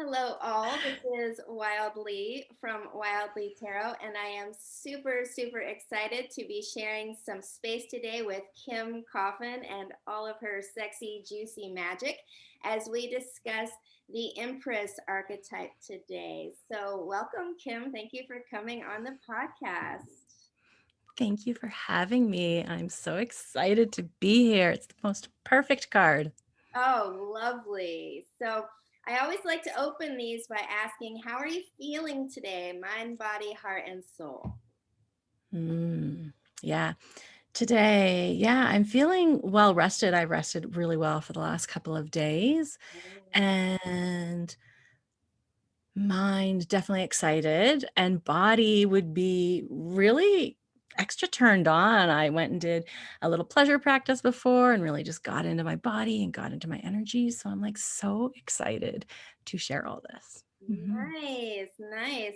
Hello, all. This is Wildly from Wildly Tarot, and I am super, super excited to be sharing some space today with Kim Coffin and all of her sexy, juicy magic as we discuss the Empress archetype today. So, welcome, Kim. Thank you for coming on the podcast. Thank you for having me. I'm so excited to be here. It's the most perfect card. Oh, lovely. So, I always like to open these by asking, how are you feeling today? Mind, body, heart, and soul. Mm, yeah. Today, yeah, I'm feeling well rested. I rested really well for the last couple of days and mind definitely excited and body would be really extra turned on. I went and did a little pleasure practice before and really just got into my body and got into my energy. So I'm like so excited to share all this. Mhm. Nice, nice.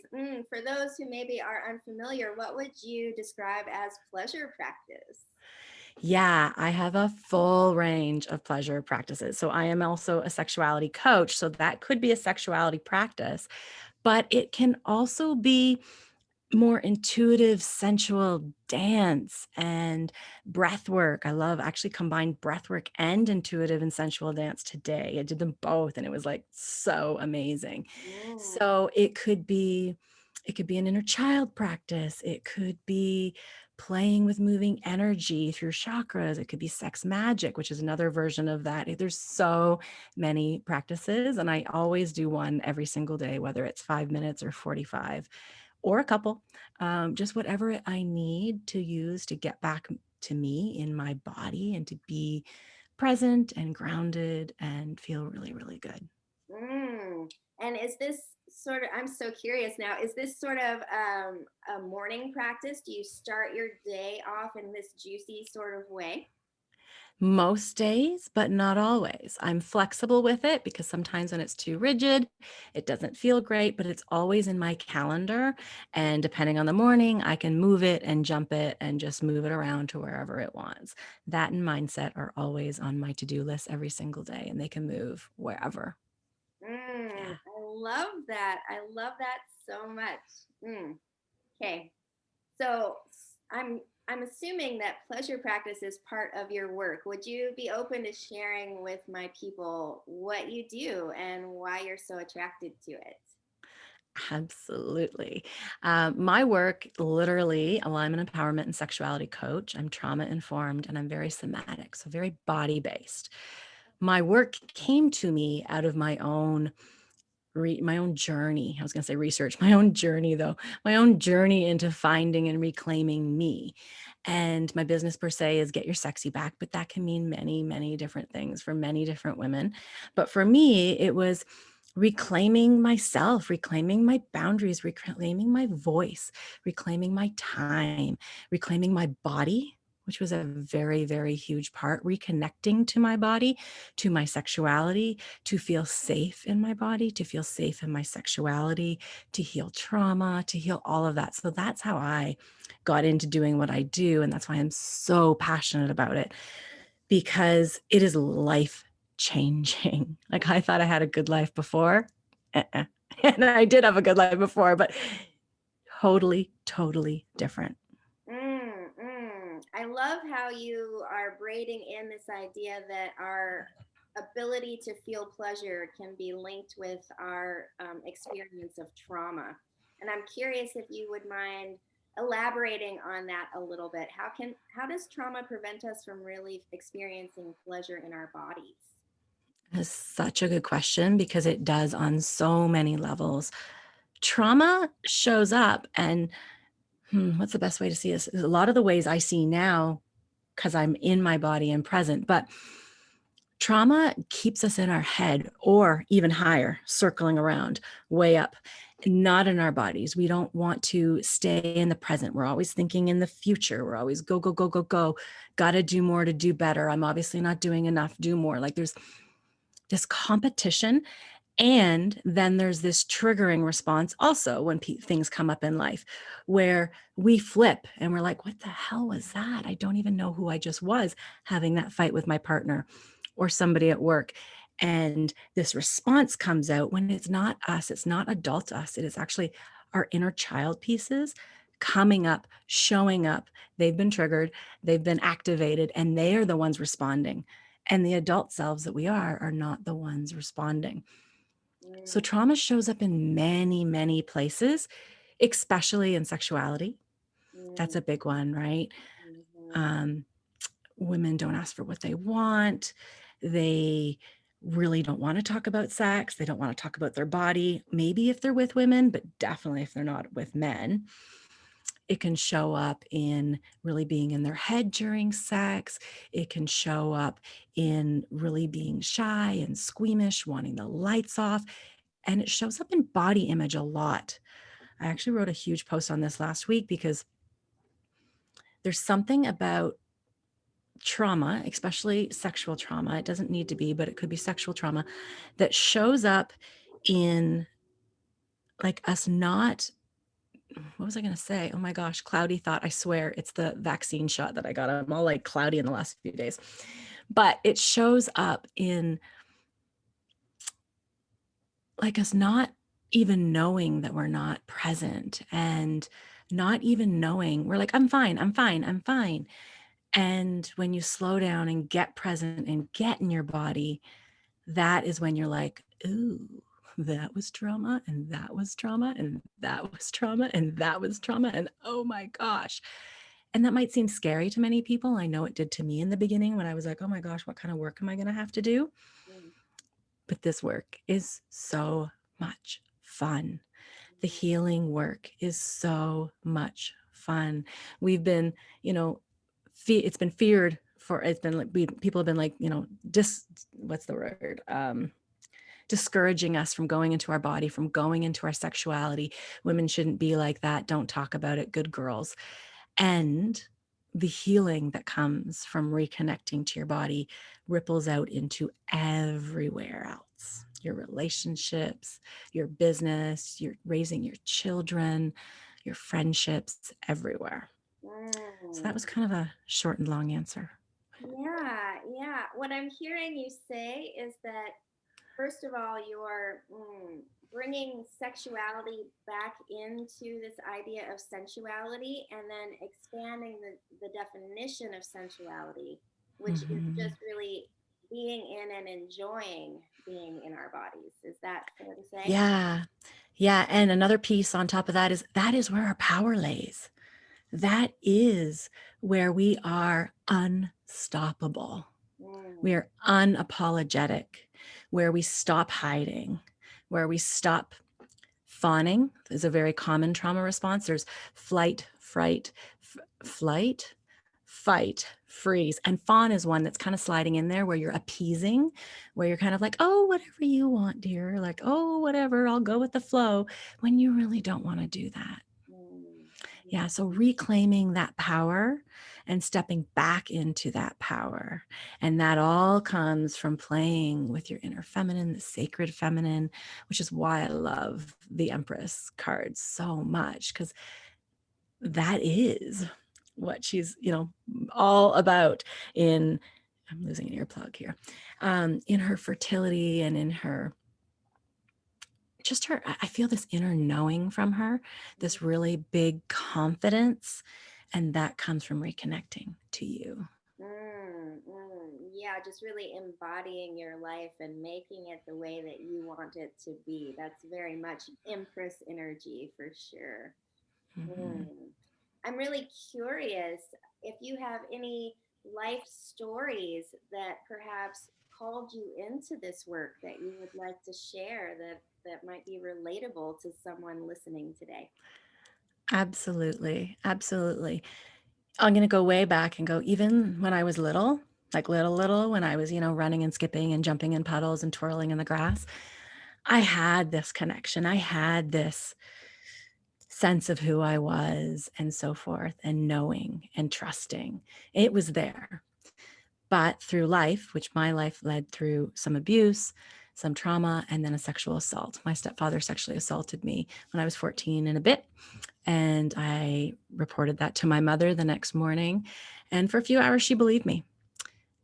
For those who maybe are unfamiliar, what would you describe as pleasure practice? Yeah, I have a full range of pleasure practices. So I am also a sexuality coach. So that could be a sexuality practice, but it can also be more intuitive, sensual dance and breath work. I love actually combined breath work and intuitive and sensual dance today. I did them both and it was like so amazing. Mm, So it could be an inner child practice. It could be playing with moving energy through chakras. It could be sex magic, which is another version of that. There's so many practices and I always do one every single day, whether it's 5 minutes or 45 or a couple, just whatever I need to use to get back to me in my body and to be present and grounded and feel really, really good. mm. And is this sort of, I'm so curious now, is this sort of a morning practice? Do you start your day off in this juicy sort of way? Most days, but not always. I'm flexible with it because sometimes when it's too rigid, it doesn't feel great, but it's always in my calendar. And depending on the morning, I can move it and jump it and just move it around to wherever it wants. That and mindset are always on my to do list every single day, and they can move wherever. Yeah. I love that. I love that so much. Okay. So I'm assuming that pleasure practice is part of your work. Would you be open to sharing with my people what you do and why you're so attracted to it? Absolutely. My work literally, well, I'm an empowerment and sexuality coach. I'm trauma informed and I'm very somatic, so very body based. My work came to me out of my own journey. I was going to say research, my own journey though, my own journey into finding and reclaiming me. And my business per se is get your sexy back, but that can mean many, many different things for many different women. But for me, it was reclaiming myself, reclaiming my boundaries, reclaiming my voice, reclaiming my time, reclaiming my body, which was a very, very huge part, reconnecting to my body, to my sexuality, to feel safe in my body, to feel safe in my sexuality, to heal trauma, to heal all of that. So that's how I got into doing what I do. And that's why I'm so passionate about it because it is life changing. Like I thought I had a good life before. Uh-uh. And I did have a good life before, but totally, totally different. I love how you are braiding in this idea that our ability to feel pleasure can be linked with our experience of trauma. And I'm curious if you would mind elaborating on that a little bit. How does trauma prevent us from really experiencing pleasure in our bodies? That's such a good question because it does on so many levels. Trauma shows up, and what's the best way to see this? A lot of the ways I see now, because I'm in my body and present, but trauma keeps us in our head or even higher, circling around way up, not in our bodies. We don't want to stay in the present. We're always thinking in the future. We're always go, go, go, go, go. Got to do more to do better. I'm obviously not doing enough, do more. Like there's this competition. And then there's this triggering response also when things come up in life where we flip and we're like, what the hell was that? I don't even know who I just was having that fight with my partner or somebody at work. And this response comes out when it's not us, it's not adult us, it is actually our inner child pieces coming up, showing up. They've been triggered, they've been activated, and they are the ones responding. And the adult selves that we are not the ones responding. So Mm, trauma shows up in many, many places, especially in sexuality. That's mm, a big one, right? mhm, Um, Women don't ask for what they want. They really don't want to talk about sex. They don't want to talk about their body. Maybe if they're with women, but definitely if they're not with men. It can show up in really being in their head during sex. It can show up in really being shy and squeamish, wanting the lights off. And it shows up in body image a lot. I actually wrote a huge post on this last week because there's something about trauma, especially sexual trauma. It doesn't need to be, but it could be sexual trauma that shows up in like us not, what was I going to say? Oh my gosh, cloudy thought. I swear it's the vaccine shot that I got. I'm all like cloudy in the last few days. But it shows up in like us not even knowing that we're not present and not even knowing we're like, I'm fine, I'm fine, I'm fine. And when you slow down and get present and get in your body, that is when you're like, ooh, that was trauma, and that was trauma, and that was trauma, and that was trauma. And oh my gosh. And that might seem scary to many people. I know it did to me in the beginning when I was like, oh my gosh, what kind of work am I going to have to do? mm, But this work is so much fun. The mm, healing work is so much fun. We've been, you know, it's been feared for, it's been like, people have been like, what's the word? Discouraging us from going into our body, from going into our sexuality. Women shouldn't be like that. Don't talk about it. Good girls. And the healing that comes from reconnecting to your body ripples out into everywhere else, your relationships, your business, your raising your children, your friendships, everywhere. So that mm. was kind of a short and long answer. Yeah, yeah. What I'm hearing you say is that, first of all, you're bringing sexuality back into this idea of sensuality and then expanding the definition of sensuality, which is Mhm. just really being in and enjoying being in our bodies. Is that fair to say? Yeah. Yeah. And another piece on top of that is where our power lays. That is where we are unstoppable. We Mm, are unapologetic, where we stop hiding, where we stop fawning is a very common trauma response. There's flight, fright, flight, fight, freeze. And fawn is one that's kind of sliding in there where you're appeasing, where you're kind of like, oh, whatever you want, dear. Like, oh, whatever, I'll go with the flow, when you really don't want to do that. mm, Yeah. So reclaiming that power and stepping back into that power. And that all comes from playing with your inner feminine, the sacred feminine, which is why I love the Empress cards so much, because that is what she's, all about in, I'm losing an earplug here, in her fertility and in her just her, I feel this inner knowing from her, mm, this really big confidence, and that comes from reconnecting to you. Yeah, just really embodying your life and making it the way that you want it to be. That's very much Empress energy for sure. Mhm. Mm. I'm really curious if you have any life stories that perhaps called you into this work that you would like to share that might be relatable to someone listening today. Absolutely. Absolutely. I'm going to go way back and go, even when I was little, like little, when I was, running and skipping and jumping in puddles and twirling in the grass, I had this connection. I had this sense of who I was and so forth, and knowing and trusting. It was there. But through life, which my life led through some abuse, some trauma, and then a sexual assault. My stepfather sexually assaulted me when I was 14 and a bit. And I reported that to my mother the next morning. And for a few hours, she believed me.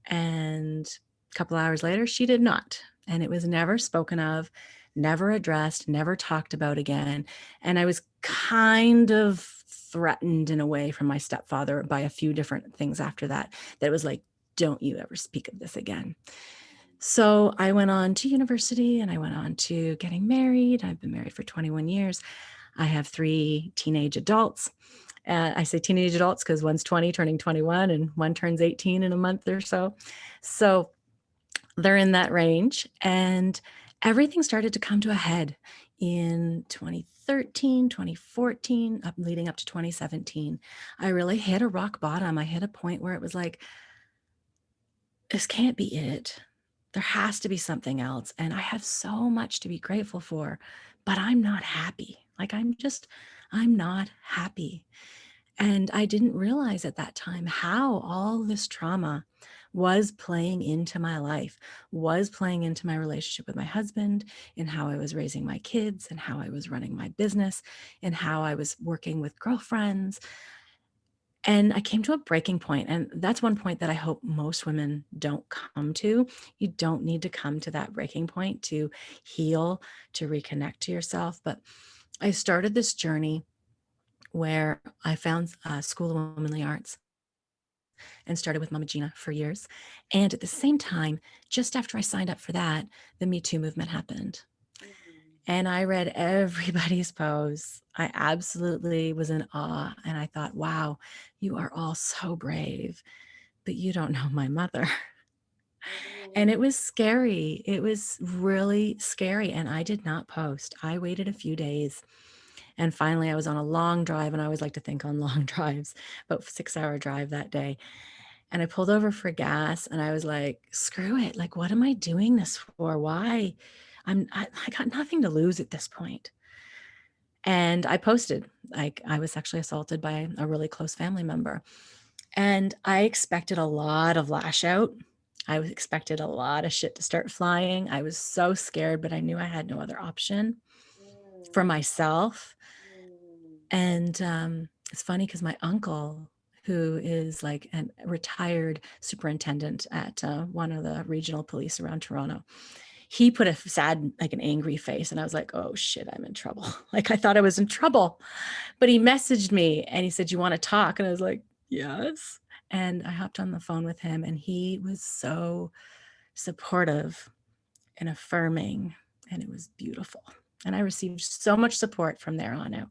And a couple hours later, she did not. and it was never spoken of, never addressed, never talked about again. And I was kind of threatened in a way from my stepfather by a few different things after that, that was like, don't you ever speak of this again. So I went on to university and I went on to getting married. I've been married for 21 years. I have 3 teenage adults. I say teenage adults because one's 20 turning 21 and one turns 18 in a month or so. So they're in that range. And everything started to come to a head in 2013, 2014, leading up to 2017. I really hit a rock bottom. I hit a point where it was like, this can't be it. There has to be something else. And I have so much to be grateful for, but I'm not happy. Like, I'm not happy. And I didn't realize at that time how all this trauma was playing into my life, was playing into my relationship with my husband, in how I was raising my kids, and how I was running my business, and how I was working with girlfriends. And I came to a breaking point, and that's one point that I hope most women don't come to. You don't need to come to that breaking point to heal, to reconnect to yourself. But I started this journey where I found School of Womanly Arts and started with Mama Gina for years. And at the same time, just after I signed up for that, the Me Too movement happened. Mm-hmm. And I read everybody's posts. I absolutely was in awe. And I thought, wow, you are all so brave, but you don't know my mother. And it was scary. It was really scary. And I did not post. I waited a few days. And finally, I was on a long drive. And I always like to think on long drives, about 6-hour drive that day. And I pulled over for gas and I was like, screw it. Like, what am I doing this for? Why? I got nothing to lose at this point. And I posted, like, I was sexually assaulted by a really close family member. And I expected a lot of lash out. I expected a lot of shit to start flying. I was so scared, but I knew I had no other option for myself. And it's funny because my uncle, who is like a retired superintendent at one of the regional police around Toronto, he put a sad, like an angry face. And I was like, oh shit, I'm in trouble. Like, I thought I was in trouble. But he messaged me and he said, you want to talk? And I was like, yes. And I hopped on the phone with him and he was so supportive and affirming. And it was beautiful. And I received so much support from there on out.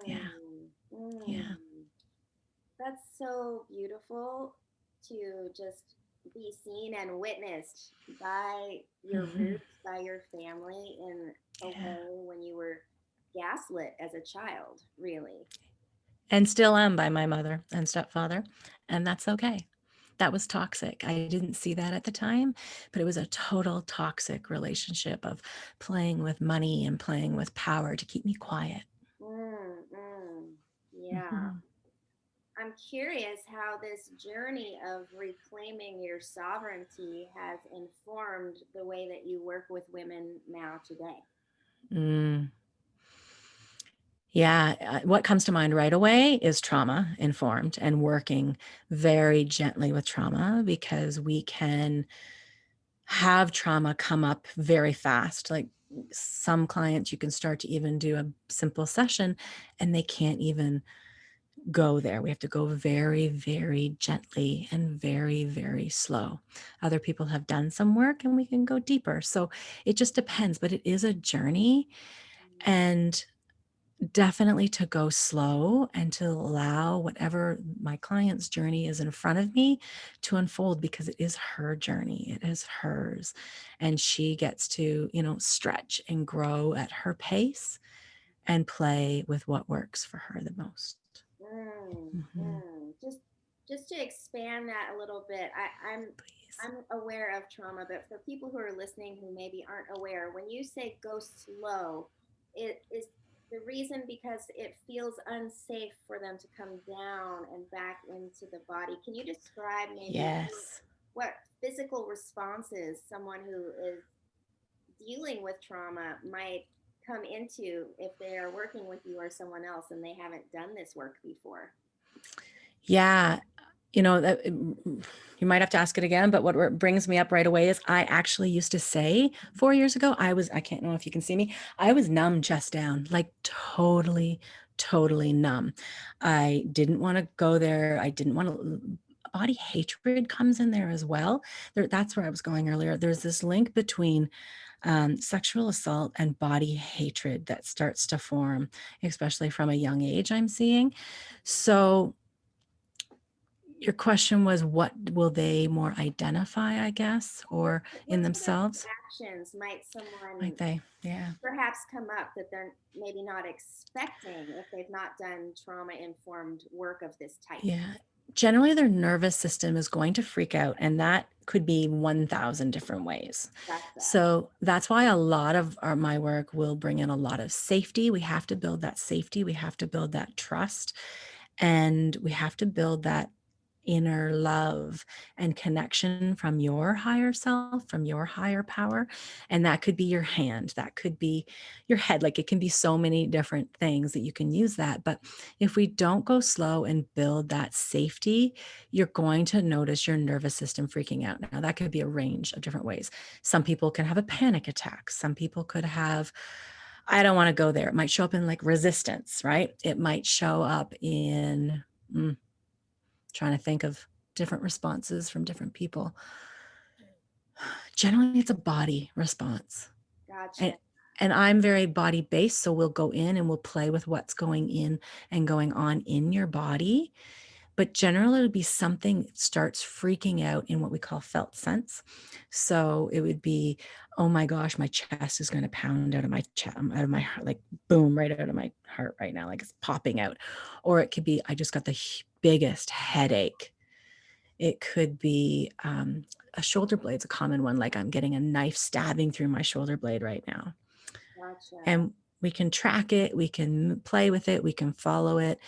Yeah. Yeah. That's so beautiful to just be seen and witnessed by your Mhm. roots, by your family in a Yeah. way when you were gaslit as a child, really. And still am by my mother and stepfather. And that's okay. That was toxic. I didn't see that at the time, but it was a total toxic relationship of playing with money and playing with power to keep me quiet. Mm. Yeah. Mhm. I'm curious how this journey of reclaiming your sovereignty has informed the way that you work with women now today. Mm. Yeah, what comes to mind right away is trauma informed and working very gently with trauma, because we can have trauma come up very fast. Like, some clients, you can start to even do a simple session and they can't even go there. We have to go very, very gently and very, very slow. Other people have done some work and we can go deeper. So it just depends, but it is a journey. And definitely to go slow and to allow whatever my client's journey is in front of me to unfold, because it is her journey. It is hers. And she gets to, stretch and grow at her pace and play with what works for her the most. Mhm. Just to expand that a little bit, Please. I'm aware of trauma, but for people who are listening who maybe aren't aware, when you say go slow, it is the reason because it feels unsafe for them to come down and back into the body. Can you describe maybe Yes. what physical responses someone who is dealing with trauma might come into if they are working with you or someone else and they haven't done this work before? Yeah. You know, that you might have to ask it again, but what brings me up right away is I actually used to say 4 years ago, I can't know if you can see me, I was numb chest down, like totally, totally numb. I didn't want to go there. I didn't want to, body hatred comes in there as well. That's where I was going earlier. There's this link between sexual assault and body hatred that starts to form, especially from a young age, I'm seeing. So your question was, what will they more identify, I guess, or in What sort of themselves? actions might someone Might they? Yeah. perhaps come up that they're maybe not expecting if they've not done trauma informed work of this type? Yeah. Generally, their nervous system is going to freak out, and that could be 1,000 different ways. Gotcha. So that's why a lot of my work will bring in a lot of safety. We have to build that safety. We have to build that trust. And we have to build that inner love and connection from your higher self, from your higher power. And that could be your hand, that could be your head. Like it can be so many different things that you can use that. But if we don't go slow and build that safety, you're going to notice your nervous system freaking out. Now, that could be a range of different ways. Some people can have a panic attack. Some people could have, I don't want to go there. It might show up in like resistance, right? It might show up in trying to think of different responses from different people. Generally, it's a body response. Gotcha. And, and I'm very body based. So we'll go in and we'll play with what's going in and going on in your body. But generally, it'll be something that starts freaking out in what we call felt sense. So it would be, oh my gosh, my chest is going to pound out of my chest, out of my heart, like boom, right out of my heart right now, like it's popping out. Or it could be, I just got the biggest headache. It could be a shoulder blade's a common one, like I'm getting a knife stabbing through my shoulder blade right now. Gotcha. And we can track it, we can play with it, we can follow it,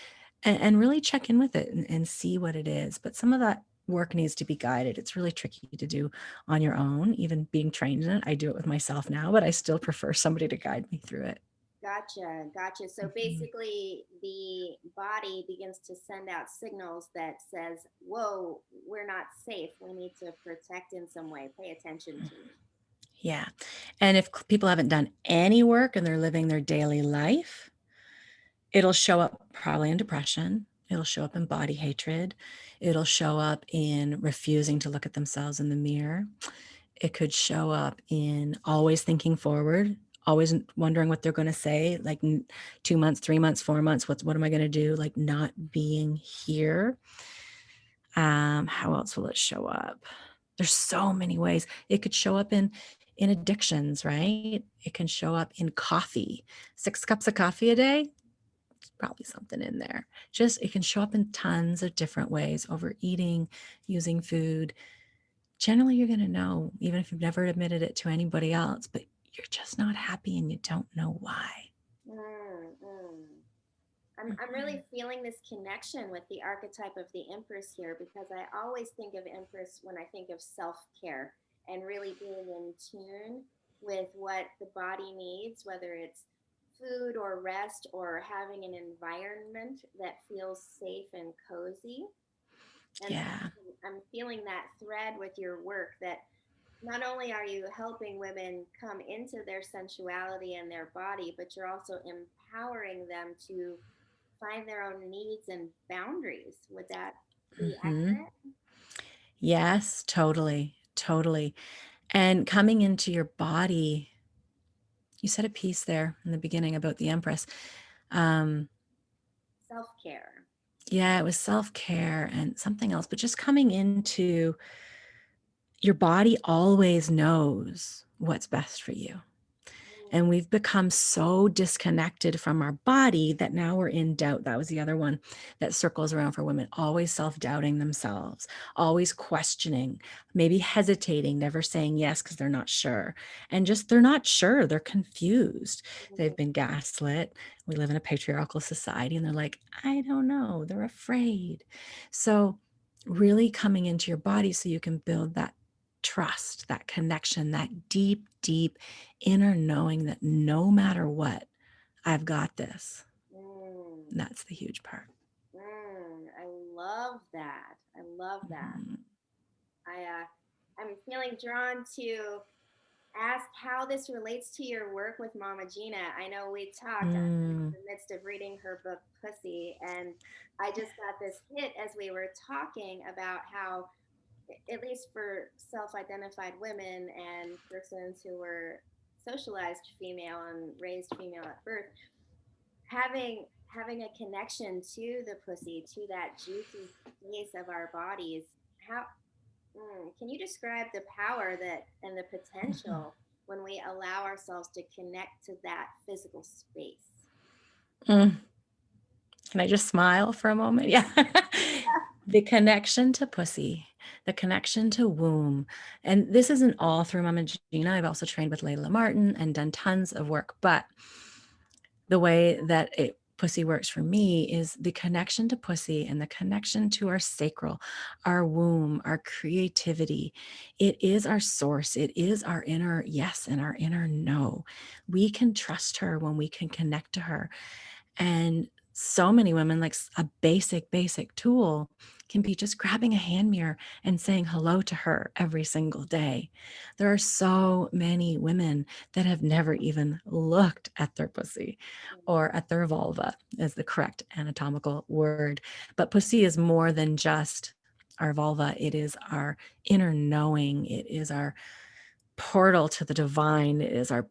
and really check in with it and see what it is. But some of that work needs to be guided. It's really tricky to do on your own, even being trained in it. I do it with myself now, but I still prefer somebody to guide me through it. Gotcha. Gotcha. So Mhm. basically the body begins to send out signals that says, whoa, we're not safe. We need to protect in some way. Pay attention to. Yeah. And if people haven't done any work and they're living their daily life, it'll show up probably in depression. It'll show up in body hatred. It'll show up in refusing to look at themselves in the mirror. It could show up in always thinking forward, always wondering what they're going to say, like 2 months, 3 months, 4 months. What am I going to do? Like not being here. How else will it show up? There's so many ways. It could show up in addictions, right? It can show up in coffee. 6 cups of coffee a day, probably something in there. Just it can show up in tons of different ways. Overeating, using food. Generally, you're going to know, even if you've never admitted it to anybody else, but you're just not happy and you don't know why. Mm, mm. I'm Mhm. really feeling this connection with the archetype of the Empress here because I always think of Empress when I think of self care and really being in tune with what the body needs, whether it's food or rest or having an environment that feels safe and cozy. And Yeah. I'm feeling that thread with your work that not only are you helping women come into their sensuality and their body, but you're also empowering them to find their own needs and boundaries. Would that be Hmm. accurate? Yes, totally. Totally. And coming into your body, you said a piece there in the beginning about the Empress. Um, Self care. yeah, it was self care and something else, but just coming into your body always knows what's best for you. And Mm, we've become so disconnected from our body that now we're in doubt. That was the other one that circles around for women, always self-doubting themselves, always questioning, maybe hesitating, never saying yes because they're not sure. And just they're not sure, they're confused. They've mm, been gaslit. We live in a patriarchal society and they're like, I don't know, they're afraid. So really coming into your body so you can build that trust, that connection, that deep, deep inner knowing that no matter what, I've got this. mm, And that's the huge part. I love that. I love that. Mhm. I'm feeling drawn to ask how this relates to your work with Mama Gina. I know we talked. I'm in Mm. the midst of reading her book Pussy, and I just got this hit as we were talking about how, at least for self-identified women and persons who were socialized female and raised female at birth, having a connection to the pussy, to that juicy space of our bodies. How can you describe the power that and the Mhm. potential when we allow ourselves to connect to that physical space? Mm. Can I just smile for a moment? Yeah. The connection to pussy, the connection to womb. And this isn't all through Mama Gina. I've also trained with Layla Martin and done tons of work. But the way that pussy works for me is the connection to pussy and the connection to our sacral, our womb, our creativity. It is our source. It is our inner yes and our inner no. We can trust her when we can connect to her. And so many women, like a basic tool can be just grabbing a hand mirror and saying hello to her every single day. There are so many women that have never even looked at their pussy or at their vulva, is the correct anatomical word. But pussy is more than just our vulva. It is our inner knowing. It is our portal to the divine. It is our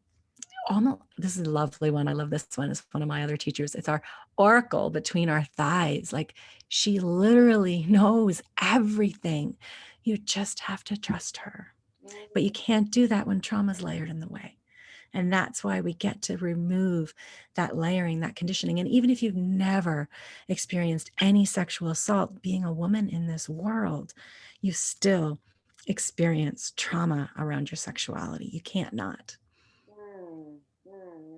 almost, this is a lovely one. I love this one. It's one of my other teachers. It's our oracle between our thighs. Like she literally knows everything. You just have to trust her. But you Mm, can't do that when trauma's layered in the way. And that's why we get to remove that layering, that conditioning. And even if you've never experienced any sexual assault, being a woman in this world, you still experience trauma around your sexuality. You can't not.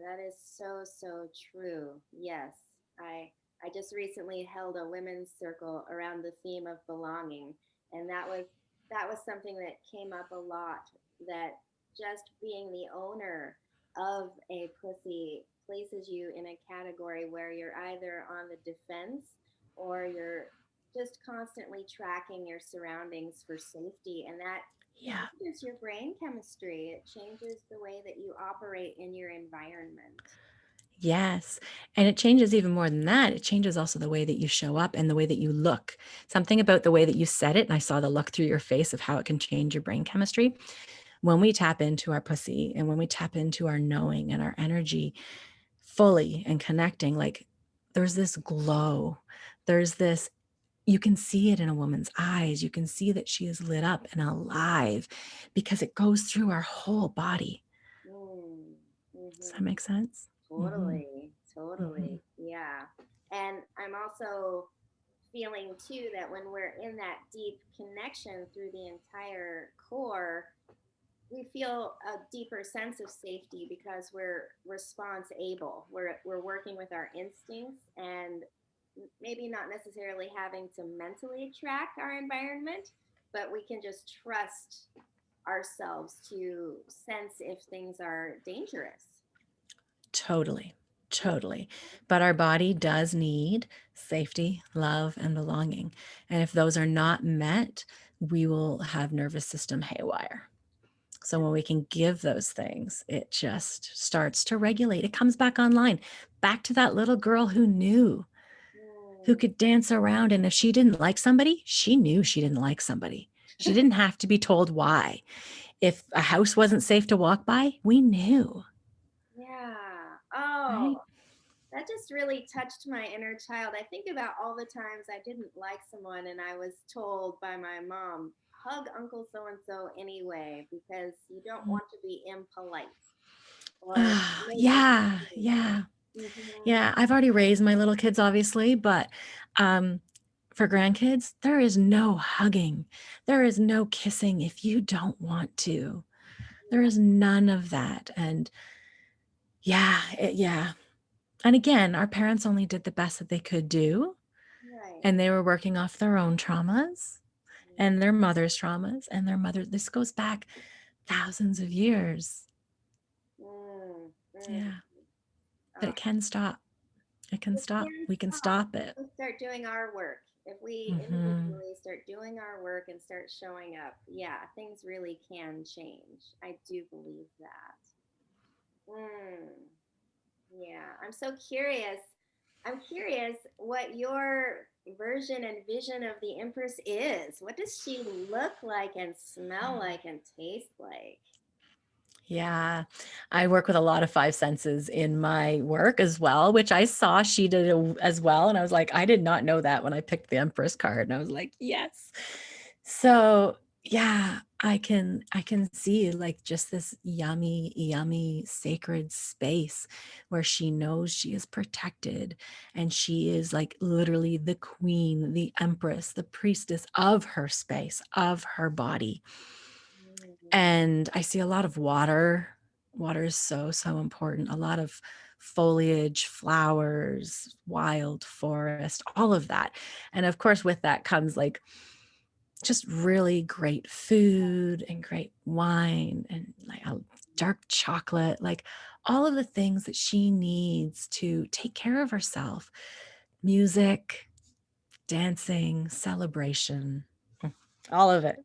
that is so so true. Yes, I I just recently held a women's circle around the theme of belonging, and that was something that came up a lot. That just being the owner of a pussy places you in a category where you're either on the defense or you're just constantly tracking your surroundings for safety, and that Yeah. changes your brain chemistry. It changes the way that you operate in your environment. Yes. And it changes even more than that. It changes also the way that you show up and the way that you look. Something about the way that you said it, and I saw the look through your face of how it can change your brain chemistry. When we tap into our pussy and when we tap into our knowing and our energy fully and connecting, like there's this glow. There's this, you can see it in a woman's eyes. You can see that she is lit up and alive because it goes through our whole body. Mm, Does hmm. that make sense? Mm-hmm. Totally, Mm-hmm. totally. Yeah. And I'm also feeling too that when we're in that deep connection through the entire core, we feel a deeper sense of safety because we're response able. We're working with our instincts and maybe not necessarily having to mentally track our environment, but we can just trust ourselves to sense if things are dangerous. Totally. Totally. But our body does need safety, love, and belonging. And if those are not met, we will have nervous system haywire. So when we can give those things, it just starts to regulate. It comes back online, back to that little girl who knew, who Mm, could dance around. And if she didn't like somebody, she knew she didn't like somebody. She didn't have to be told why. If a house wasn't safe to walk by, we knew, yeah. Oh, right? that just really touched my inner child. I think about all the times I didn't like someone and I was told by my mom, hug Uncle so and so anyway, because you don't want to be impolite or make a Yeah, scene. yeah. Mm-hmm. Yeah, I've already raised my little kids, obviously, but um, for grandkids, there is no hugging. There is no kissing if you don't want to. There Yeah, is none of that. And yeah, yeah. And again, our parents only did the best that they could do. right. And they were working off their own traumas and their mother's traumas and their mother. This goes back thousands of years. Mm, mm. Yeah, but Uh, it can stop. It can we stop. can We can stop stop it. and start doing our work. If we Mhm. individually start doing our work and start showing up, yeah, things really can change. I do believe that. Mm, yeah, I'm so curious. I'm curious what your version and vision of the Empress is. What does she look like and smell like and taste like? Yeah, I work with a lot of five senses in my work as well, which I saw she did as well. And I was like, I did not know that when I picked the Empress card. And I was like, yes. So yeah, I can see like just this yummy, yummy sacred space where she knows she is protected and she is like literally the queen, the empress, the priestess of her space, of her body. Mm, And I see a lot of water. Water is so, so important. A lot of foliage, flowers, wild forest, all of that. And of course, with that comes like just really great food and great wine and like a dark chocolate, like all of the things that she needs to take care of herself. Music, dancing, celebration, all of it.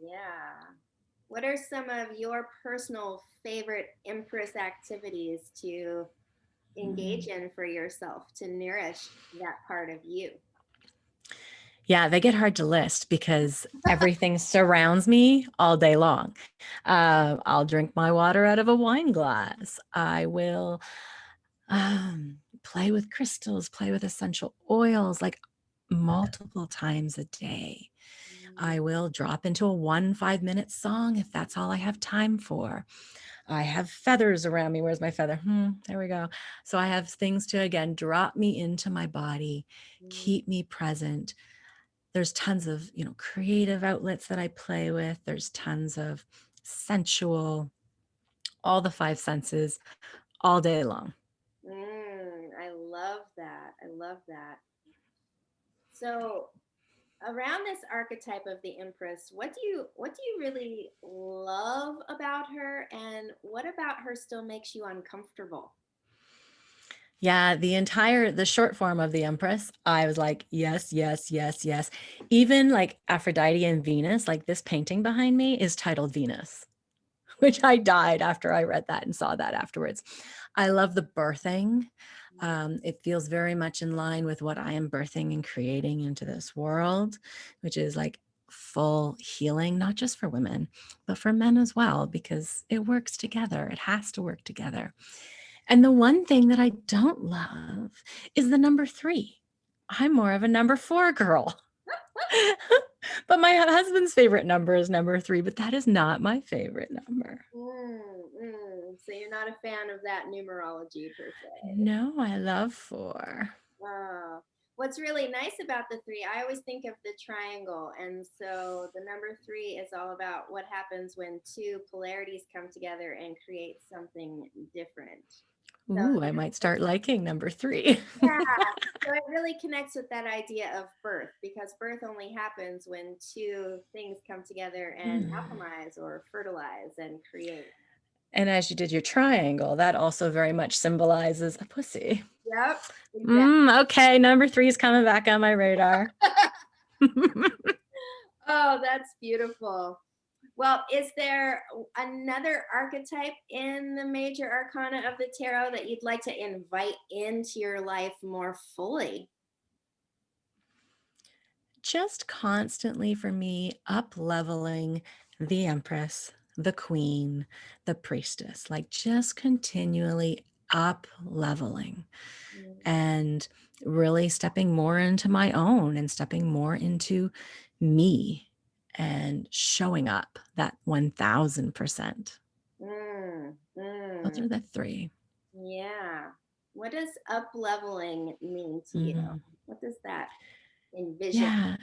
yeah. What are some of your personal favorite Empress activities to engage Mm. in for yourself to nourish that part of you? Yeah, they get hard to list because everything surrounds me all day long. I'll drink my water out of a wine glass. I will play with crystals, play with essential oils like multiple times a day. I will drop into a 1 5-minute song if that's all I have time for. I have feathers around me. Where's my feather? There we go. So I have things to, again, drop me into my body, Mm, keep me present. There's tons of, creative outlets that I play with. There's tons of sensual, all the five senses all day long. I love that. I love that. So, around this archetype of the Empress, what do you really love about her, and what about her still makes you uncomfortable? Yeah, the short form of the Empress, I was like, yes, yes, yes, yes. Even like Aphrodite and Venus, like this painting behind me is titled Venus, which I died after I read that and saw that afterwards. I love the birthing. It feels very much in line with what I am birthing and creating into this world, which is like full healing, not just for women, but for men as well, because it works together. It has to work together. And the one thing that I don't love is the number 3. I'm more of a number 4 girl. But my husband's favorite number is number 3, but that is not my favorite number. So you're not a fan of that numerology per se. No, I love 4. Uh, what's really nice about the three, I always think of the triangle. And so the number three is all about what happens when two polarities come together and create something different. So Ooh, I might start liking number 3. yeah, so it really connects with that idea of birth, because birth only happens when two things come together and Mm. alchemize or fertilize and create. And as you did your triangle, that also very much symbolizes a pussy. Yep, exactly. Okay, number 3 is coming back on my radar. Oh, that's beautiful. Well, is there another archetype in the major arcana of the tarot that you'd like to invite into your life more fully? Just constantly for me up leveling the empress, the queen, the priestess, like just continually up leveling Mm, and really stepping more into my own and stepping more into me and showing up that 1000%. mm, Those mm. are the 3. Yeah. What does up leveling mean to you? Mm. What does that envision? Yeah,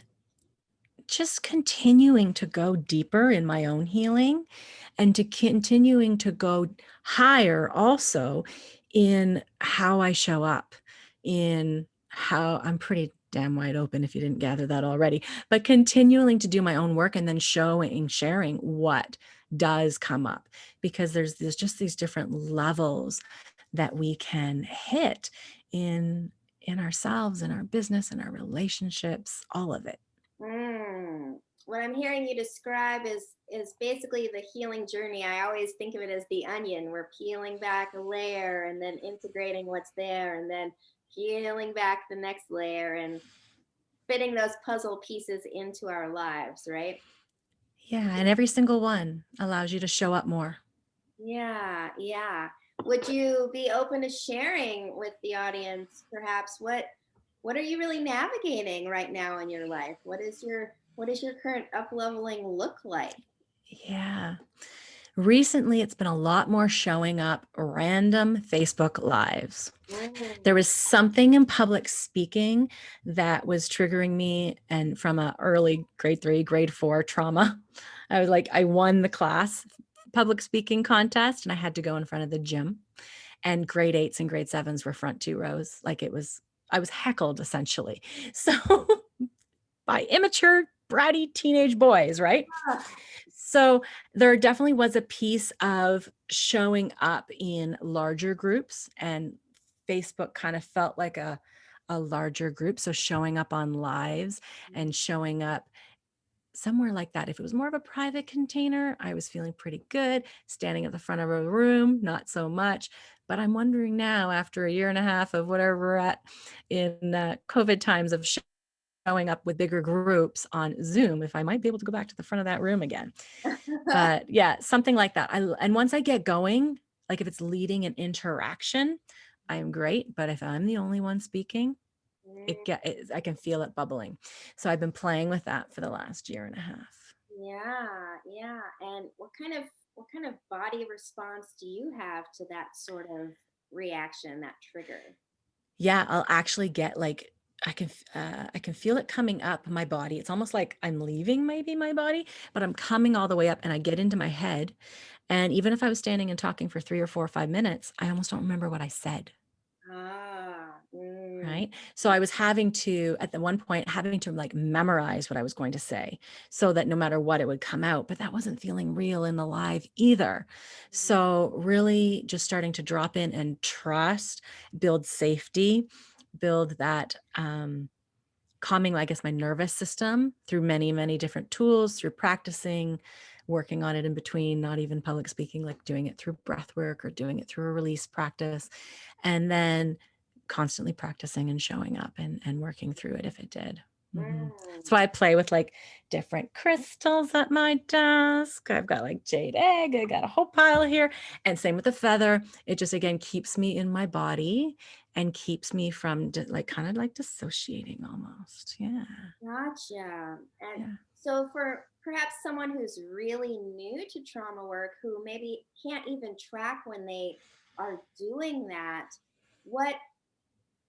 just continuing to go deeper in my own healing and to continuing to go higher also in how I show up, in how I'm pretty damn wide open if you didn't gather that already, but continuing to do my own work and then showing, sharing what does come up, because there's just these different levels that we can hit in in ourselves, in our business, in our relationships, all of it. Mm. What I'm hearing you describe is basically the healing journey. I always think of it as the onion. We're peeling back a layer and then integrating what's there, and then peeling back the next layer and fitting those puzzle pieces into our lives, right? Yeah. And every single one allows you to show up more. Yeah, yeah. Would you be open to sharing with the audience perhaps what are you really navigating right now in your life? What is your current up leveling look like? Yeah. Recently, it's been a lot more showing up random Facebook lives. There Mm. was something in public speaking that was triggering me, and from a early grade 3, grade 4 trauma. I was like, I won the class public speaking contest and I had to go in front of the gym, and grade 8s and grade 7s were front 2 rows. Like I was heckled essentially. So by immature, bratty teenage boys, right? Ah, So there definitely was a piece of showing up in larger groups, and Facebook kind of felt like a larger group. So showing up on lives and showing up somewhere like that. If it was more of a private container, I was feeling pretty good. Standing at the front of a room, not so much. But I'm wondering now, after a year and a half of whatever we're at in COVID times of showing up with bigger groups on Zoom, if I might be able to go back to the front of that room again. But yeah, something like that. And once I get going, like if it's leading an interaction, I'm great. But if I'm the only one speaking, I can feel it bubbling. So I've been playing with that for the last year and a half. yeah, yeah. And what kind of body response do you have to that sort of reaction, that trigger? Yeah, I'll actually get like I can feel it coming up my body. It's almost like I'm leaving maybe my body, but I'm coming all the way up and I get into my head. And even if I was standing and talking for 3 or 4 or 5 minutes, I almost don't remember what I said. Ah, Right. So I was having to, at the one point, having to like memorize what I was going to say so that no matter what, it would come out. But that wasn't feeling real in the live either. So really just starting to drop in and trust, build safety, build that calming, I guess, my nervous system through many, many different tools, through practicing, working on it in between, not even public speaking, like doing it through breath work or doing it through a release practice. And then constantly practicing and showing up and working through it if it did. That's mm. why I play with like different crystals at my desk. I've got like jade egg, I got a whole pile here. And same with the feather. It just, again, keeps me in my body and keeps me from like kind of like dissociating almost. Yeah. Gotcha. And Yeah. so, for perhaps someone who's really new to trauma work, who maybe can't even track when they are doing that, what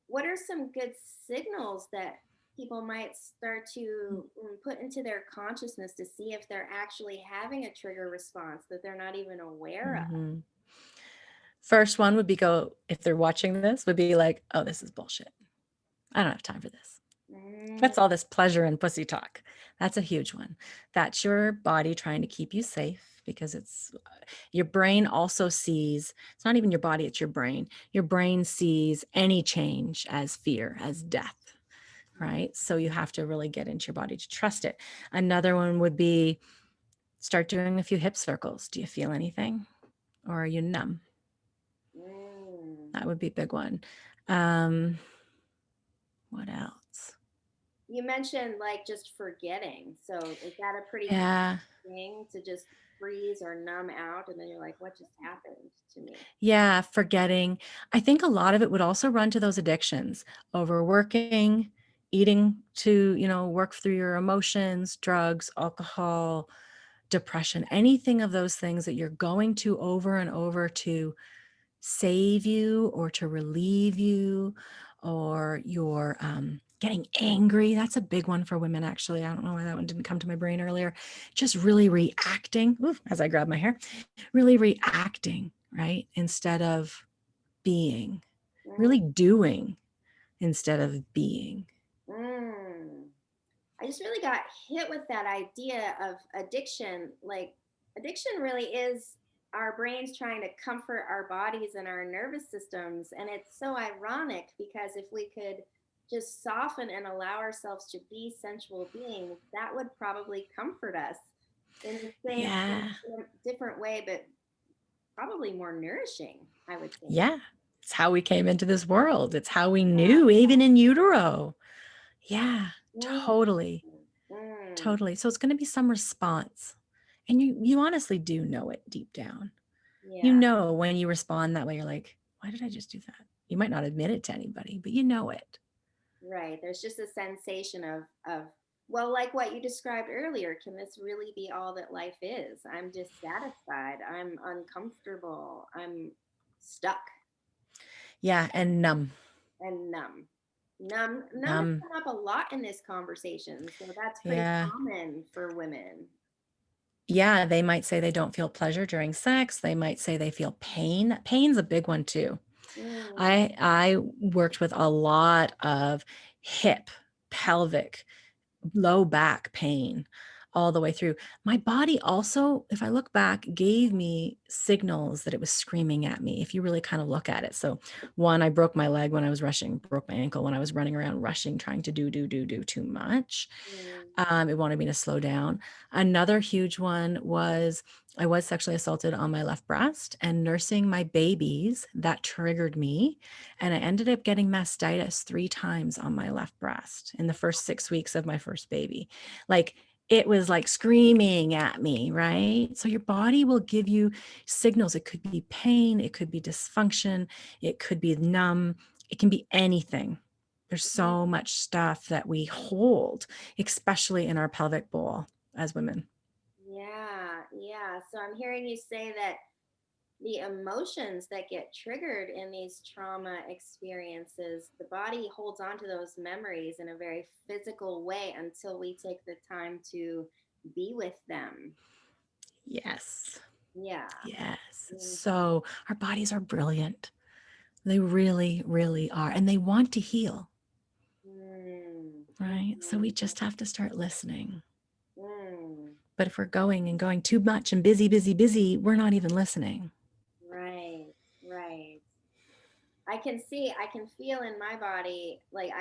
what are some good signals that people might start to put into their consciousness to see if they're actually having a trigger response that they're not even aware of? Mm-hmm. First one would be if they're watching this, would be like, oh, this is bullshit. I don't have time for this. Mm, What's all this pleasure and pussy talk? That's a huge one. That's your body trying to keep you safe, because it's your brain also sees, it's not even your body, it's your brain. Your brain sees any change as fear, as death, right? So you have to really get into your body to trust it. Another one would be start doing a few hip circles. Do you feel anything, or are you numb? mm. That would be a big one. Um, what else? You mentioned like just forgetting. So, is that a pretty Yeah. thing to just freeze or numb out and then you're like, what just happened to me? Yeah, forgetting. I think a lot of it would also run to those addictions, overworking, eating to, work through your emotions, drugs, alcohol, depression, anything of those things that you're going to over and over to save you or to relieve you, or you're getting angry. That's a big one for women, actually. I don't know why that one didn't come to my brain earlier. Just really reacting, as I grab my hair, really reacting, right? Instead of being, Mm, really doing instead of being. mm. I just really got hit with that idea of addiction. Like, addiction really is. our brains trying to comfort our bodies and our nervous systems. And it's so ironic because if we could just soften and allow ourselves to be sensual beings, that would probably comfort us in the same, Yeah. in a different way, but probably more nourishing, I would think. Yeah. It's how we came into this world. It's how we knew, even in utero. Yeah, Mm, totally. mm, Totally. So it's going to be some response. And you honestly do know it deep down. You yeah. know when you respond that way, you're like, why did I just do that? You might not admit it to anybody, but you know it. Right. There's just a sensation of well, like what you described earlier, can this really be all that life is? I'm dissatisfied. I'm uncomfortable. I'm stuck Yeah. And and numb. Numb has numb. come up a lot in this conversation. So that's pretty Yeah. common for women. Yeah. They might say they don't feel pleasure during sex. They might say they feel pain. Pain's a big one too. Mm, I worked with a lot of hip, pelvic, low back pain all the way through. My body also, if I look back, gave me signals that it was screaming at me, if you really kind of look at it. So, one, I broke my leg when I was rushing, broke my ankle when I was running around rushing, trying to do too much. mm, It wanted me to slow down. Another huge one was I was sexually assaulted on my left breast, and nursing my babies, that triggered me. And I ended up getting mastitis 3 times on my left breast in the first 6 weeks of my first baby. Like, it was like screaming at me, right? So your body will give you signals. It could be pain, it could be dysfunction, it could be numb, it can be anything. There's mm. so much stuff that we hold, especially in our pelvic bowl as women. Yeah, yeah. So I'm hearing you say that the emotions that get triggered in these trauma experiences, the body holds on to those memories in a very physical way until we take the time to be with them. Yes. Yeah. Yes. Mhm. So our bodies are brilliant. They really, really are. And they want to heal, Mm, right? So we mhm, just have to start listening. mm. But if we're going and going too much and busy, busy, busy, we're not even listening. Right, right. I can see, I can feel in my body, like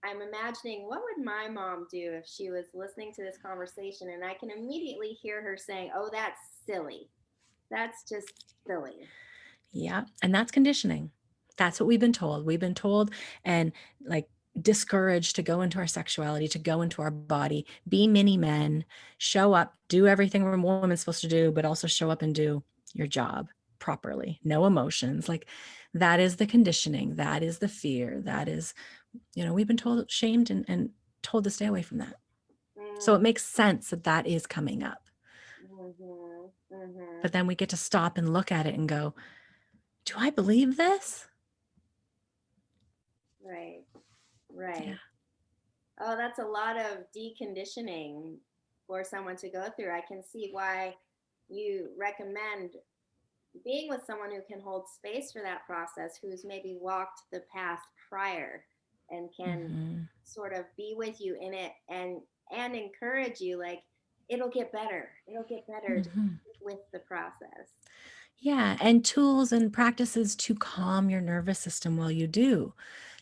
I'm imagining what would my mom do if she was listening to this conversation, and I can immediately hear her saying, "Oh, that's silly. That's just silly." Yeah. And that's conditioning. That's what we've been told. We've been told and like discouraged to go into our sexuality, to go into our body, be mini men, show up, do everything a woman's supposed to do, but also show up and do your job properly. No emotions. Like, that is the conditioning. That is the fear. That is, we've been told, shamed, and told to stay away from that. So Mm, it makes sense that that is coming up. mhm, mhm. But then we get to stop and look at it and go, do I believe this? Right, Yeah. right. Oh, that's a lot of deconditioning for someone to go through. I can see why you recommend being with someone who can hold space for that process, who's maybe walked the path prior and can Hmm. sort of be with you in it and encourage you like it'll get better. It'll get better. Just Hmm. stick with the process. Yeah. And tools and practices to calm your nervous system while you do.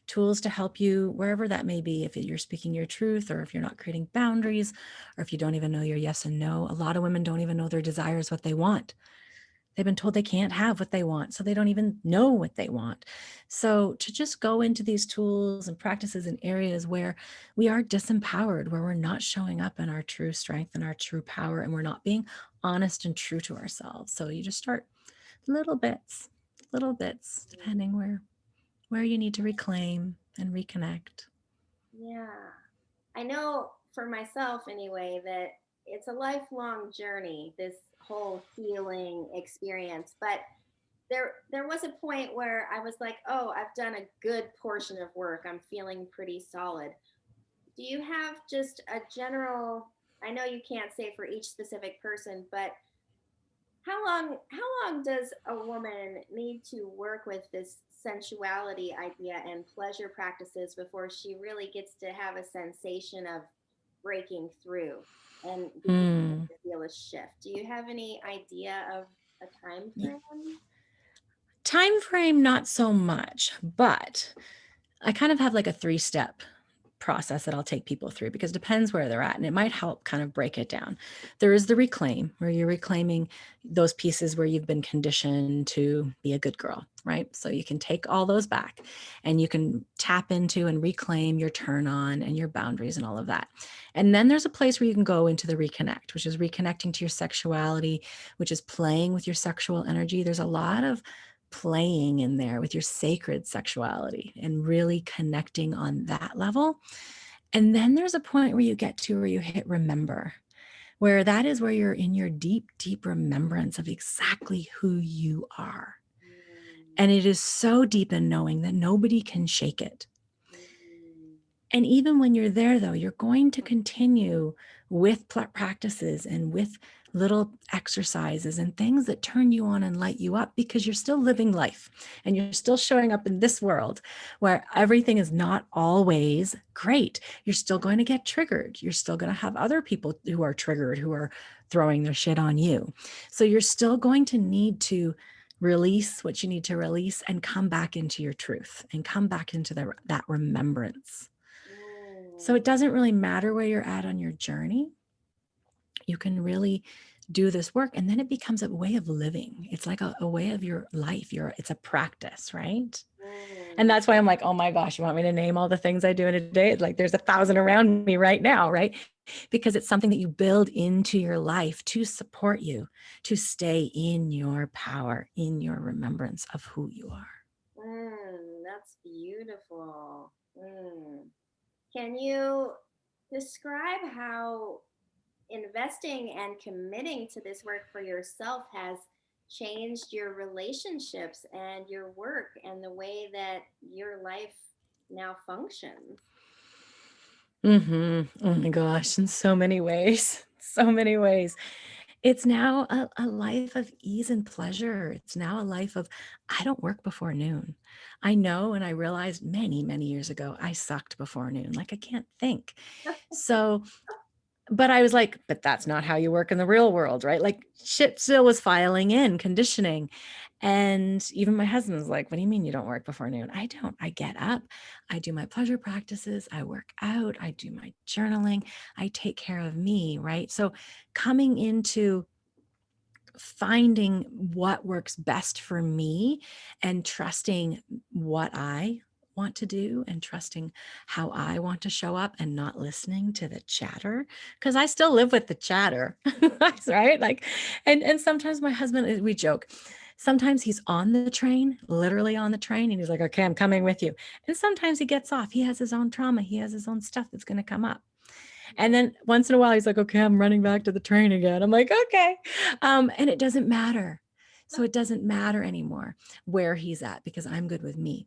Tools to help you wherever that may be, if you're speaking your truth, or if you're not creating boundaries, or if you don't even know your yes and no. A lot of women don't even know their desires, what they want. They've been told they can't have what they want, so they don't even know what they want. So to just go into these tools and practices in areas where we are disempowered, where we're not showing up in our true strength and our true power, and we're not being honest and true to ourselves. So you just start little bits, depending where you need to reclaim and reconnect. Yeah. I know for myself anyway that it's a lifelong journey, this whole healing experience. But there was a point where I was like, oh, I've done a good portion of work. I'm feeling pretty solid. Do you have just a general, I know you can't say for each specific person, but how long does a woman need to work with this sensuality idea and pleasure practices before she really gets to have a sensation of breaking through and beginning Hmm. to feel a shift? Do you have any idea of a time frame? Time frame, not so much, but I kind of have like a 3-step process that I'll take people through because it depends where they're at and it might help kind of break it down. There is the reclaim where you're reclaiming those pieces where you've been conditioned to be a good girl, right? So you can take all those back and you can tap into and reclaim your turn on and your boundaries and all of that. And then there's a place where you can go into the reconnect, which is reconnecting to your sexuality, which is playing with your sexual energy. There's a lot of playing in there with your sacred sexuality and really connecting on that level. And then there's a point where you get to where you hit remember, where that is where you're in your deep, deep remembrance of exactly who you are. Mm, And it is so deep in knowing that nobody can shake it. mm, And even when you're there, though, you're going to continue with practices and with little exercises and things that turn you on and light you up because you're still living life and you're still showing up in this world where everything is not always great. You're still going to get triggered. You're still going to have other people who are triggered, who are throwing their shit on you. So you're still going to need to release what you need to release and come back into your truth and come back into that remembrance. So mm. it doesn't really matter where you're at on your journey. You can really do this work and then it becomes a way of living. It's like a way of your life. It's a practice, right? And Mm. that's why I'm like, oh my gosh, you want me to name all the things I do in a day? It's like there's 1,000 around me right now, right? Because it's something that you build into your life to support you, to stay in your power, in your remembrance of who you are. That's beautiful. Can you describe how investing and committing to this work for yourself has changed your relationships and your work and the way that your life now functions? Oh my gosh, in so many ways, so many ways. It's now a life of ease and pleasure. It's now a life of, I don't work before noon. I know, and I realized many, many years ago, I sucked before noon. Like I can't think. So but I was like, but that's not how you work in the real world, right? Like shit still was filing in, conditioning. And even my husband was like, what do you mean you don't work before noon? I don't. I get up, I do my pleasure practices, I work out, I do my journaling, I take care of me, right? So coming into finding what works best for me and trusting what I want to do and trusting how I want to show up and not listening to the chatter because I still live with the chatter. Right? Like and sometimes my husband, we joke, sometimes he's on the train, literally on the train, and he's like, okay, I'm coming with you. And sometimes he gets off, he has his own trauma, he has his own stuff that's going to come up. And then once in a while, he's like, okay, I'm running back to the train again. I'm like, okay. And it doesn't matter. So it doesn't matter anymore where he's at because I'm good with me.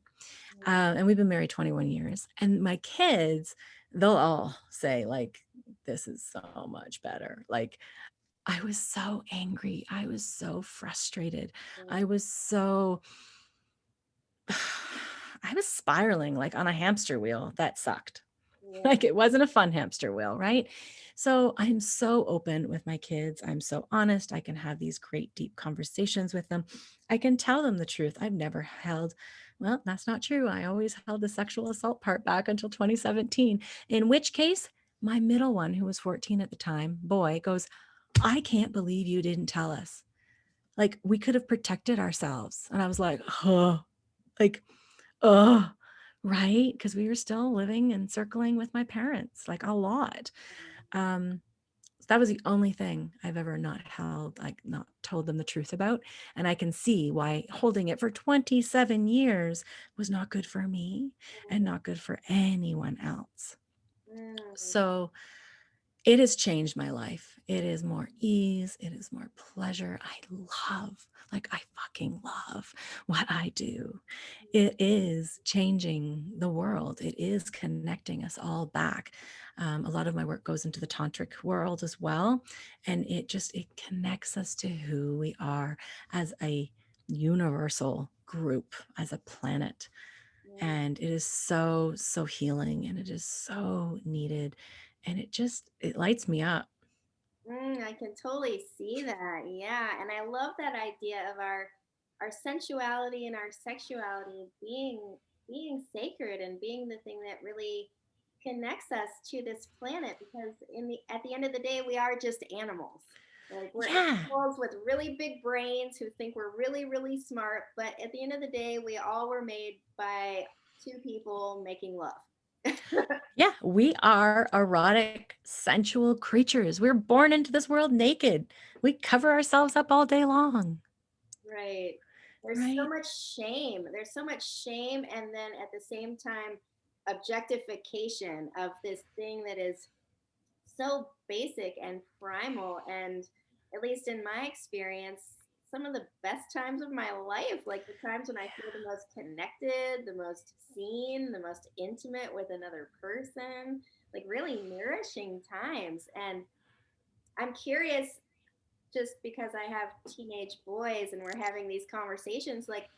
And we've been married 21 years. And my kids, they'll all say, like, this is so much better. Like, I was so angry. I was so frustrated. I was so, I was spiraling like on a hamster wheel. That sucked. Yeah. Like it wasn't a fun hamster wheel, right? So I'm so open with my kids. I'm so honest. I can have these great, deep conversations with them. I can tell them the truth. I've never held, well, that's not true. I always held the sexual assault part back until 2017, in which case, my middle one, who was 14 at the time, boy, goes, I can't believe you didn't tell us. Like we could have protected ourselves. And I was like, oh, like, oh, right? Because we were still living and circling with my parents, like a lot. Um, so that was the only thing I've ever not held, like not told them the truth about. And I can see why holding it for 27 years was not good for me and not good for anyone else. Mm. So it has changed my life. It is more ease. It is more pleasure. I fucking love what I do. It is changing the world. It is connecting us all back. A lot of my work goes into the tantric world as well. And it connects us to who we are as a universal group, as a planet. Mm. And it is so, so healing and it is so needed. And it lights me up. I can totally see that. Yeah, and I love that idea of our sensuality and our sexuality being sacred and being the thing that really connects us to this planet, because in the at the end of the day we are just animals. Like, we're Yeah. animals with really big brains who think we're really really smart, but at the end of the day we all were made by two people making love. Yeah, we are erotic, sensual creatures. We're born into this world naked. We cover ourselves up all day long, Right. There's so right? much shame. There's so much shame, and then at the same time, objectification of this thing that is so basic and primal. And at least in my experience, some of the best times of my life, like the times when I feel the most connected, the most seen, the most intimate with another person, like really nourishing times. And I'm curious, just because I have teenage boys and we're having these conversations, like,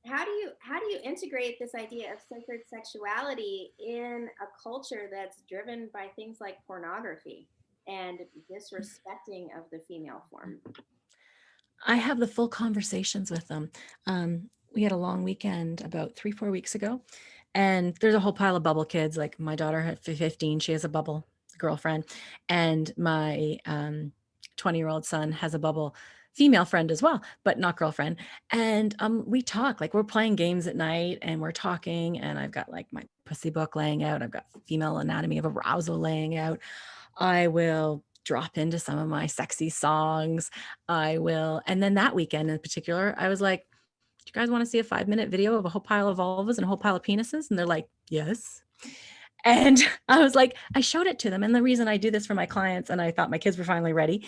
how do you integrate this idea of sacred sexuality in a culture that's driven by things like pornography and disrespecting of the female form? I have the full conversations with them. We had a long weekend about 3, 4 weeks ago, and there's a whole pile of bubble kids. Like my daughter had 15, she has a bubble girlfriend, and my 20-year-old son has a bubble female friend as well, but not girlfriend. And we talk, like we're playing games at night and we're talking, and I've got like my pussy book laying out. I've got female anatomy of arousal laying out. I will drop into some of my sexy songs. I will. And then that weekend in particular, I was like, do you guys want to see a 5-minute video of a whole pile of vulvas and a whole pile of penises? And they're like, yes. And I was like, I showed it to them. And the reason I do this for my clients, and I thought my kids were finally ready,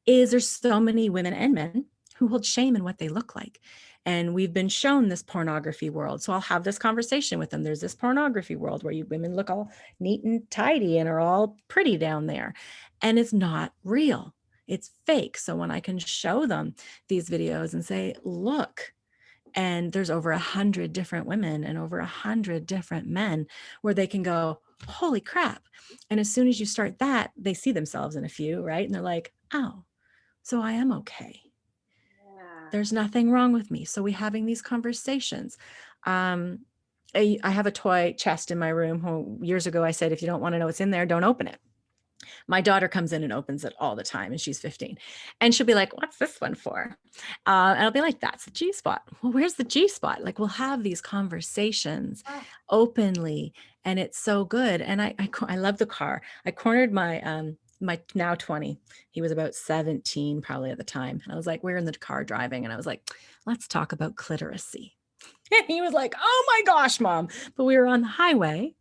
is there's so many women and men who hold shame in what they look like. And we've been shown this pornography world. So I'll have this conversation with them. There's this pornography world where you women look all neat and tidy and are all pretty down there. And it's not real. It's fake. So when I can show them these videos and say, look, and there's over 100 different women and over 100 different men where they can go, holy crap. And as soon as you start that, they see themselves in a few, right? And they're like, oh, so I am okay. Yeah. There's nothing wrong with me. So we're having these conversations. Um, I have a toy chest in my room. Years ago, I said, if you don't want to know what's in there, don't open it. My daughter comes in and opens it all the time, and she's 15. And she'll be like, what's this one for? And I'll be like, that's the G spot. Well, where's the G spot? Like, we'll have these conversations Oh, openly, and it's so good. And I love the car. I cornered my now 20. He was about 17 probably at the time. And I was like, we're in the car driving. And I was like, let's talk about clitoracy. And he was like, oh my gosh, mom. But we were on the highway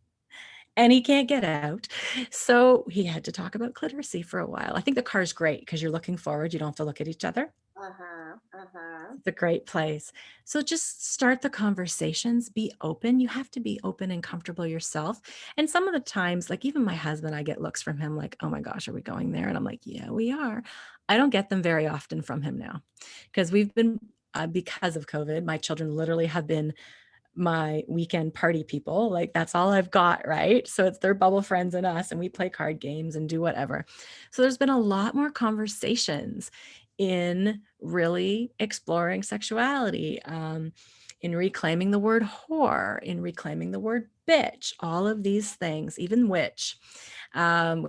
and he can't get out. So he had to talk about clitoracy for a while. I think the car's great because you're looking forward. You don't have to look at each other. uh-huh. Uh-huh. It's a great place. So just start the conversations, be open. You have to be open and comfortable yourself. And some of the times, like even my husband, I get looks from him like, oh my gosh, are we going there? And I'm like, yeah, we are. I don't get them very often from him now because we've been, because of COVID, my children literally have been my weekend party people. Like that's all I've got, right? So it's their bubble friends and us, and we play card games and do whatever. So there's been a lot more conversations in really exploring sexuality, in reclaiming the word whore, in reclaiming the word bitch, all of these things, even witch,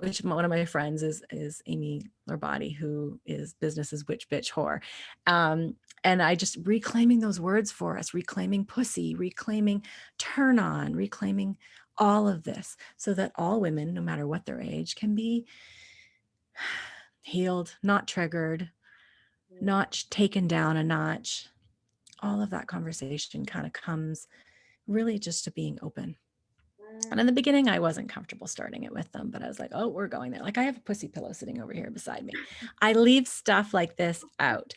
which one of my friends is Amy Lorbody, who is business is witch, bitch, whore. And I just reclaiming those words for us, reclaiming pussy, reclaiming turn on, reclaiming all of this so that all women, no matter what their age, can be healed, not triggered, not taken down a notch. All of that conversation kind of comes really just to being open. And in the beginning, I wasn't comfortable starting it with them, but I was like, oh, we're going there. Like I have a pussy pillow sitting over here beside me. I leave stuff like this out.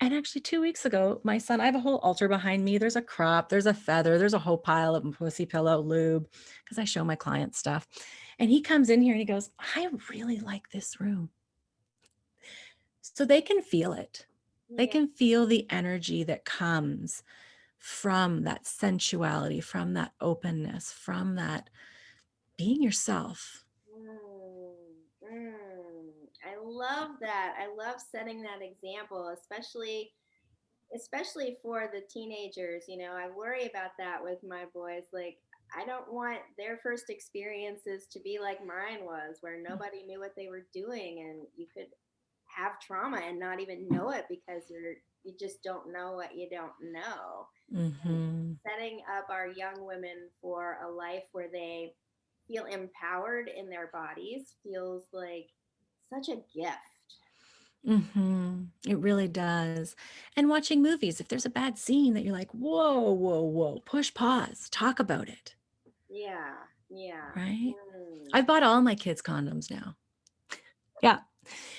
And actually 2 weeks ago, my son, I have a whole altar behind me. There's a crop, there's a feather, there's a whole pile of pussy pillow lube because I show my clients stuff. And he comes in here and he goes, I really like this room. So they can feel it. They Yeah. can feel the energy that comes from that sensuality, from that openness, from that being yourself. Mm, mm. love that. I love setting that example, especially for the teenagers. I worry about that with my boys. Like, I don't want their first experiences to be like mine was, where nobody knew what they were doing, and you could have trauma and not even know it because you just don't know what you don't know. And Mm-hmm. setting up our young women for a life where they feel empowered in their bodies feels like such a gift. Mm-hmm. It really does. And watching movies, if there's a bad scene that you're like, whoa, whoa, whoa, push pause, talk about it, Yeah, yeah. right? Mm. I've bought all my kids' condoms now. Yeah.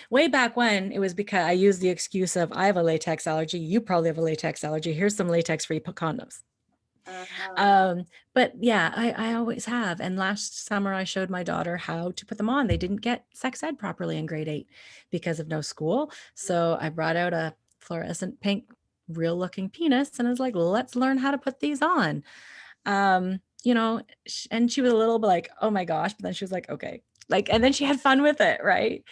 Way back when, it was because I used the excuse of, I have a latex allergy. You probably have a latex allergy. Here's some latex free condoms. Uh-huh. Um, but yeah, I always have. And last summer, I showed my daughter how to put them on. They didn't get sex ed properly in grade 8 because of no school. So I brought out a fluorescent pink, real looking penis and I was like, let's learn how to put these on. And she was a little bit like, oh my gosh, but then she was like, okay. Like, and then she had fun with it, right?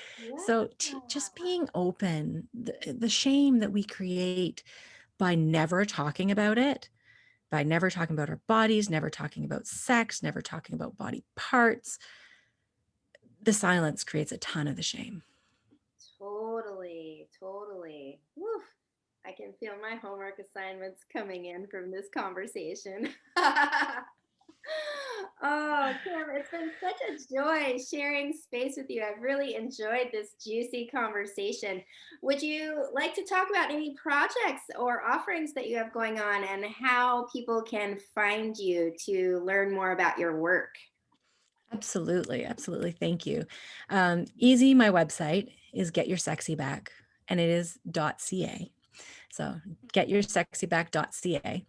So Yeah. just being open, the shame that we create by never talking about it, by never talking about our bodies, never talking about sex, never talking about body parts. The silence creates a ton of the shame. Totally, totally. Woof. I can feel my homework assignments coming in from this conversation. Oh, Kim, it's been such a joy sharing space with you. I've really enjoyed this juicy conversation. Would you like to talk about any projects or offerings that you have going on and how people can find you to learn more about your work? Absolutely. Absolutely. Thank you. Easy, my website is Get Your Sexy Back, and it is .ca. So getyoursexyback.ca.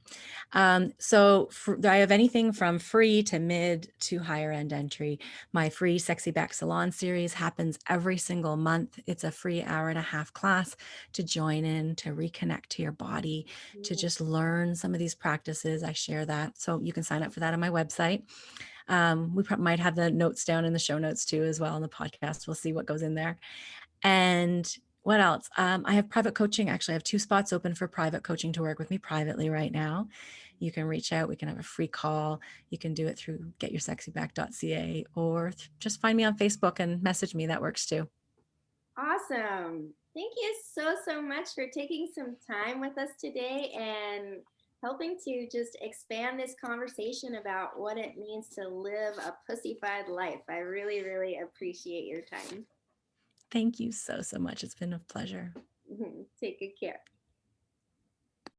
I have anything from free to mid to higher end entry. My free Sexy Back Salon series happens every single month. It's a free hour-and-a-half class to join in, to reconnect to your body, to Mm. just learn some of these practices. I share that. So you can sign up for that on my website. We might have the notes down in the show notes too, as well, on the podcast. We'll see what goes in there. And what else? I have private coaching. Actually, I have 2 spots open for private coaching to work with me privately right now. You can reach out. We can have a free call. You can do it through getyoursexyback.ca or just find me on Facebook and message me. That works too. Awesome. Thank you so, so much for taking some time with us today and helping to just expand this conversation about what it means to live a pussified life. I really, really appreciate your time. Thank you so, so much. It's been a pleasure. Take good care.